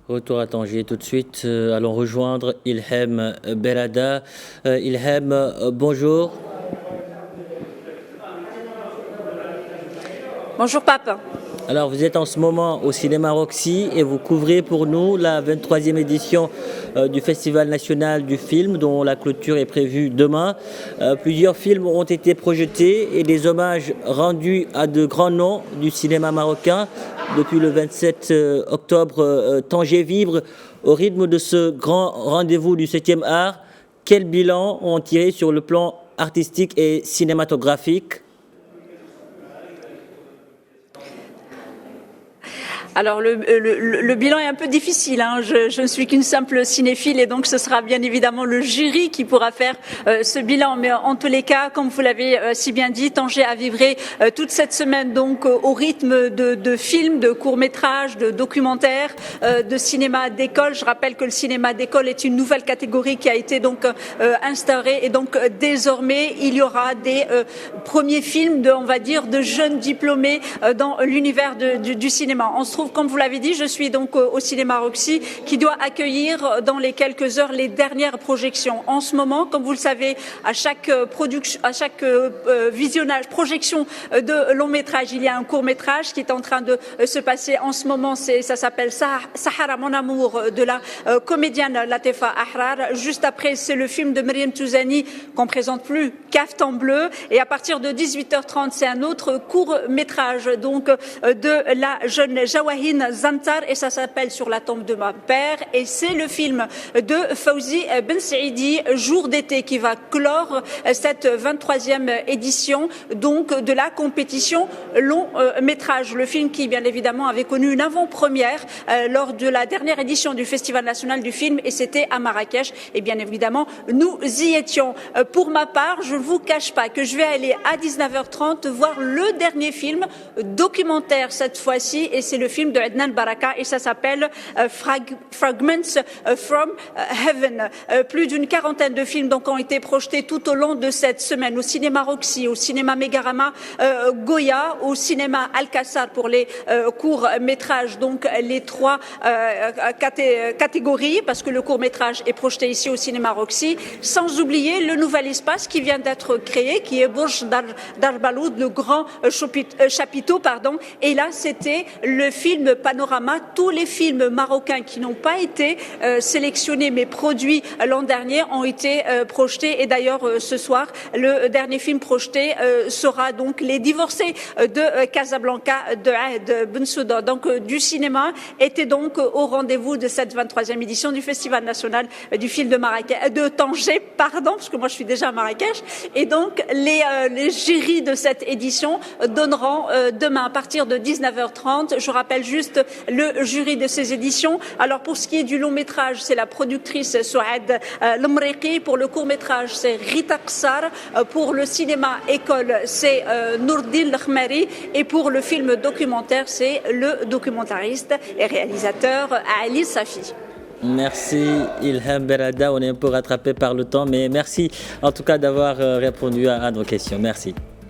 Retour à Tanger tout de suite. Allons rejoindre Ilham Berada. Ilham, bonjour. Bonjour Pape. Alors vous êtes en ce moment au cinéma Roxy et vous couvrez pour nous la 23e édition du Festival national du film dont la clôture est prévue demain. Plusieurs films ont été projetés et des hommages rendus à de grands noms du cinéma marocain. Depuis le 27 octobre, Tanger vibre au rythme de ce grand rendez-vous du 7e art. Quel bilan ont tiré sur le plan artistique et cinématographique ? Alors le bilan est un peu difficile, hein. Je ne suis qu'une simple cinéphile et donc ce sera bien évidemment le jury qui pourra faire ce bilan. Mais en tous les cas, comme vous l'avez si bien dit, Tanger a vibré toute cette semaine donc au rythme de films, de courts-métrages, de documentaires, de cinéma d'école. Je rappelle que le cinéma d'école est une nouvelle catégorie qui a été donc instaurée et donc désormais il y aura des premiers films de jeunes diplômés dans l'univers du cinéma. On se trouve, comme vous l'avez dit, je suis donc au cinéma Roxy qui doit accueillir dans les quelques heures les dernières projections. En ce moment, comme vous le savez, à chaque projection de long métrage, il y a un court métrage qui est en train de se passer en ce moment. Ça s'appelle Sahara mon amour de la comédienne Latifa Ahrar. Juste après, c'est le film de Myriam Touzani qu'on présente plus, Caftan bleu. Et à partir de 18h30, c'est un autre court métrage donc de la jeune Jawahin Zantar et ça s'appelle Sur la tombe de ma père et c'est le film de Fawzi Ben Saidi, Jour d'été, qui va clore cette 23e édition donc de la compétition long métrage. Le film qui bien évidemment avait connu une avant-première lors de la dernière édition du Festival national du film et c'était à Marrakech et bien évidemment nous y étions. Pour ma part, je ne vous cache pas que je vais aller à 19h30 voir le dernier film documentaire cette fois-ci et c'est le film de Adnan Baraka et ça s'appelle Fragments from Heaven. Plus d'une quarantaine de films donc ont été projetés tout au long de cette semaine au cinéma Roxy, au cinéma Megarama Goya, au cinéma Alcazar pour les courts métrages, donc les trois catégories parce que le court métrage est projeté ici au cinéma Roxy, sans oublier le nouvel espace qui vient d'être créé qui est Bourj Darbaloud, le grand chapiteau et là c'était le film Panorama. Tous les films marocains qui n'ont pas été sélectionnés mais produits l'an dernier ont été projetés et d'ailleurs ce soir le dernier film projeté sera donc Les Divorcés de Casablanca de Ahed Bensouda. Donc du cinéma était donc au rendez-vous de cette 23e édition du Festival national du film de Tanger, parce que moi je suis déjà à Marrakech et donc les jurys de cette édition donneront demain à partir de 19h30. Je rappelle juste le jury de ces éditions. Alors pour ce qui est du long métrage, c'est la productrice Souad Lemreki. Pour le court métrage, c'est Rita Qsar. Pour le cinéma école, c'est Nourdin Lakhmari. Et pour le film documentaire, c'est le documentariste et réalisateur Ali Safi. Merci Ilham Berada, on est un peu rattrapé par le temps, mais merci en tout cas d'avoir répondu à nos questions. Merci.